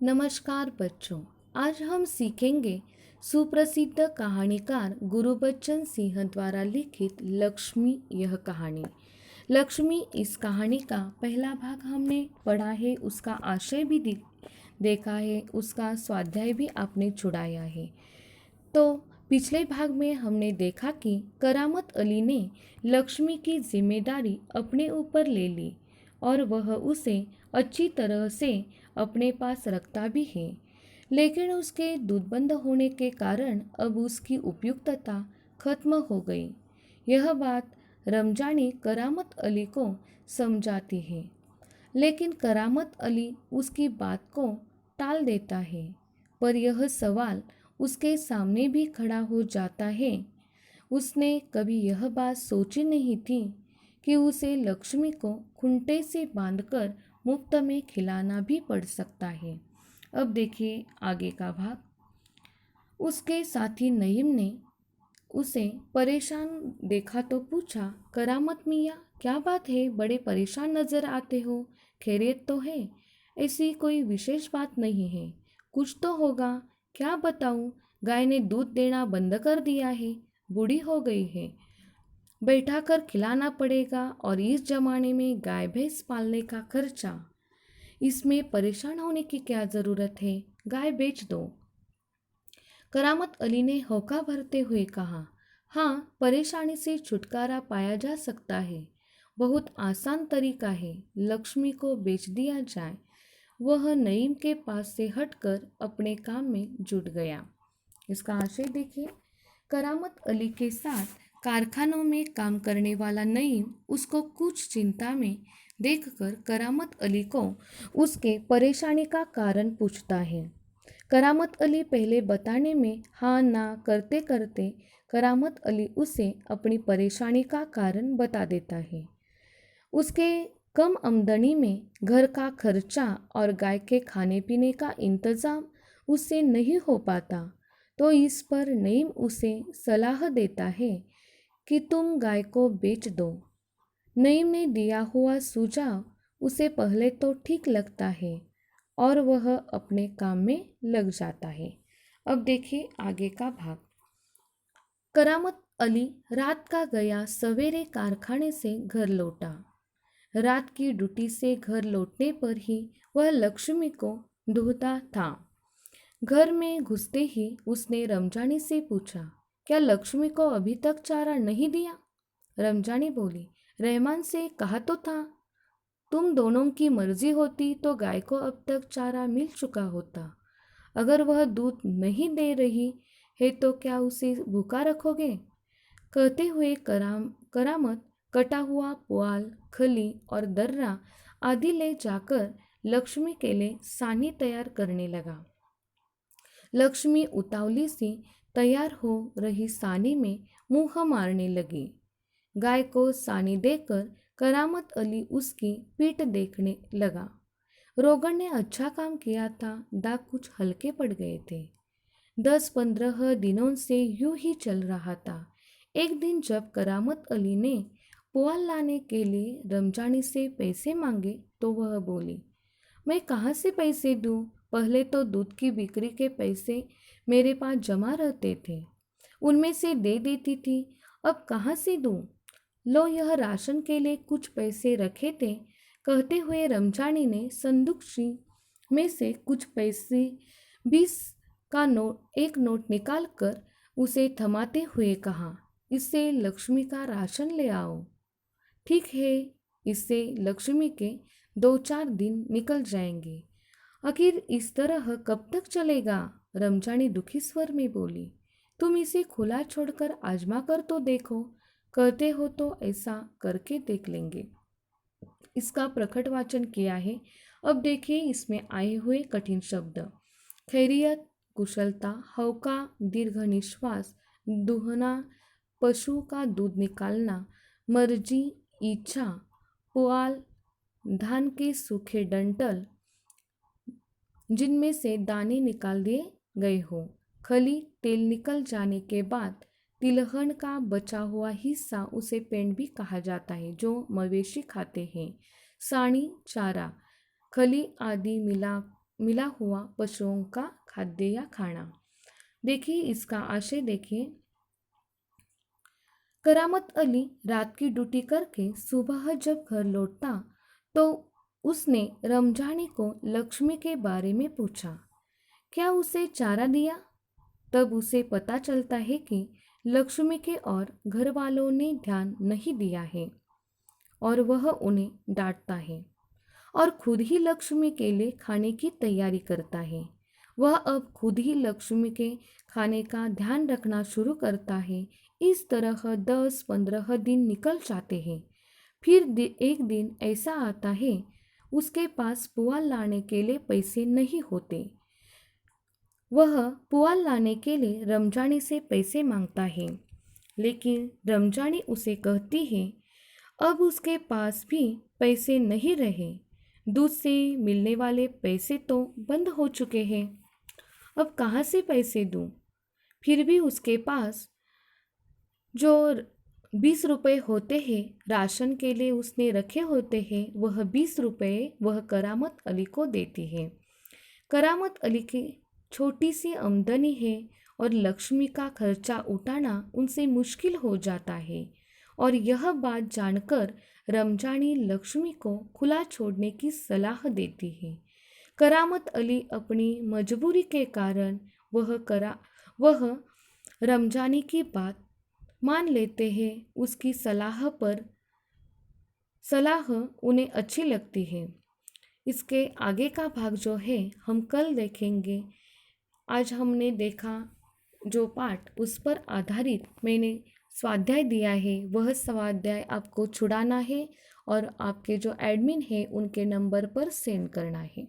नमस्कार बच्चों। आज हम सीखेंगे सुप्रसिद्ध कहानीकार गुरबच्चन सिंह द्वारा लिखित लक्ष्मी यह कहानी। लक्ष्मी इस कहानी का पहला भाग हमने पढ़ा है, उसका आशय भी देखा है, उसका स्वाध्याय भी आपने छुड़ाया है। तो पिछले भाग में हमने देखा कि करामत अली ने लक्ष्मी की जिम्मेदारी अपने ऊपर ले ली और वह उसे अच्छी तरह से अपने पास रखता भी है, लेकिन उसके दूध बंद होने के कारण अब उसकी उपयुक्तता खत्म हो गई। यह बात रमजानी करामत अली को समझाती है, लेकिन करामत अली उसकी बात को टाल देता है। पर यह सवाल उसके सामने भी खड़ा हो जाता है। उसने कभी यह बात सोची नहीं थी कि उसे लक्ष्मी को खूंटे से बांधकर मुफ्त में खिलाना भी पड़ सकता है। अब देखिए आगे का भाग। उसके साथी नईम ने उसे परेशान देखा तो पूछा, करामत मियाँ क्या बात है, बड़े परेशान नजर आते हो, खैरियत तो है? ऐसी कोई विशेष बात नहीं है, कुछ तो होगा। क्या बताऊँ, गाय ने दूध देना बंद कर दिया है, बूढ़ी हो गई है, बैठा कर खिलाना पड़ेगा और इस जमाने में गाय भैंस पालने का खर्चा, इसमें परेशान होने की क्या ज़रूरत है, गाय बेच दो। करामत अली ने होका भरते हुए कहा, हाँ, परेशानी से छुटकारा पाया जा सकता है, बहुत आसान तरीका है, लक्ष्मी को बेच दिया जाए। वह नईम के पास से हटकर अपने काम में जुट गया। इसका आशय देखिए। करामत अली के साथ कारखानों में काम करने वाला नईम उसको कुछ चिंता में देखकर करामत अली को उसके परेशानी का कारण पूछता है। करामत अली पहले बताने में हाँ ना करते करते करामत अली उसे अपनी परेशानी का कारण बता देता है। उसके कम आमदनी में घर का खर्चा और गाय के खाने पीने का इंतज़ाम उससे नहीं हो पाता, तो इस पर नईम उसे सलाह देता है कि तुम गाय को बेच दो। नईम ने दिया हुआ सुझाव उसे पहले तो ठीक लगता है और वह अपने काम में लग जाता है। अब देखिए आगे का भाग। करामत अली रात का गया सवेरे कारखाने से घर लौटा। रात की ड्यूटी से घर लौटने पर ही वह लक्ष्मी को ढूंढता था। घर में घुसते ही उसने रमजानी से पूछा, क्या लक्ष्मी को अभी तक चारा नहीं दिया? रमजानी बोली, रहमान से कहा तो था, तुम दोनों की मर्जी होती तो गाय को अब तक चारा मिल चुका होता। अगर वह दूध नहीं दे रही है तो क्या उसे भूखा रखोगे? कहते हुए करामत कटा हुआ पुआल, खली और दर्रा आदि ले जाकर लक्ष्मी के लिए सानी तैयार करने लगा। लक्ष्मी उतावली सी तैयार हो रही सानी में मुंह मारने लगी। गाय को सानी देकर करामत अली उसकी पीठ देखने लगा। रोगन ने अच्छा काम किया था, दाग कुछ हल्के पड़ गए थे। 10-15 दिनों से यूं ही चल रहा था। एक दिन जब करामत अली ने पुआल लाने के लिए रमजानी से पैसे मांगे तो वह बोली, मैं कहाँ से पैसे दूँ? पहले तो दूध की बिक्री के पैसे मेरे पास जमा रहते थे, उनमें से दे देती थी, अब कहाँ से दूँ? लो, यह राशन के लिए कुछ पैसे रखे थे। कहते हुए रमजानी ने संदूक में से कुछ पैसे 20 का एक नोट निकाल कर उसे थमाते हुए कहा, इससे लक्ष्मी का राशन ले आओ। ठीक है, इससे लक्ष्मी के 2-4 दिन निकल जाएंगे। आखिर इस तरह कब तक चलेगा? रमजानी दुखी स्वर में बोली, तुम इसे खुला छोड़कर आजमा कर तो देखो, कहते हो तो ऐसा करके देख लेंगे। इसका प्रकट वाचन किया है। अब देखिए इसमें आए हुए कठिन शब्द। खैरियत, कुशलता, हौका, दीर्घ निश्वास, दुहना, पशु का दूध निकालना, मर्जी, इच्छा, पुआल, धान के सूखे डंठल जिनमें से दाने निकाल दिए गए हो, खली, तेल निकल जाने के बाद तिलहन का बचा हुआ हिस्सा, उसे पेंड भी कहा जाता है, जो मवेशी खाते हैं, सानी, चारा, खली आदि मिला मिला हुआ पशुओं का खाद्य या खाना। देखिए इसका आशय देखिए। करामत अली रात की ड्यूटी करके सुबह जब घर लौटा तो उसने रमजानी को लक्ष्मी के बारे में पूछा, क्या उसे चारा दिया? तब उसे पता चलता है कि लक्ष्मी के और घर वालों ने ध्यान नहीं दिया है और वह उन्हें डांटता है और खुद ही लक्ष्मी के लिए खाने की तैयारी करता है। वह अब खुद ही लक्ष्मी के खाने का ध्यान रखना शुरू करता है। इस तरह 10-15 दिन निकल जाते हैं। फिर एक दिन ऐसा आता है, उसके पास पुआल लाने के लिए पैसे नहीं होते। वह पुआल लाने के लिए रमजानी से पैसे मांगता है, लेकिन रमजानी उसे कहती है अब उसके पास भी पैसे नहीं रहे। दूध से मिलने वाले पैसे तो बंद हो चुके हैं। अब कहाँ से पैसे दूँ? फिर भी उसके पास जो 20 रुपये होते हैं राशन के लिए उसने रखे होते हैं, वह 20 रुपये वह करामत अली को देती है। करामत अली की छोटी सी आमदनी है और लक्ष्मी का खर्चा उठाना उनसे मुश्किल हो जाता है और यह बात जानकर रमजानी लक्ष्मी को खुला छोड़ने की सलाह देती है। करामत अली अपनी मजबूरी के कारण वह रमजानी की बात मान लेते हैं। उसकी सलाह उन्हें अच्छी लगती है। इसके आगे का भाग जो है हम कल देखेंगे। आज हमने देखा जो पाठ उस पर आधारित मैंने स्वाध्याय दिया है, वह स्वाध्याय आपको छुड़ाना है और आपके जो एडमिन है उनके नंबर पर सेंड करना है।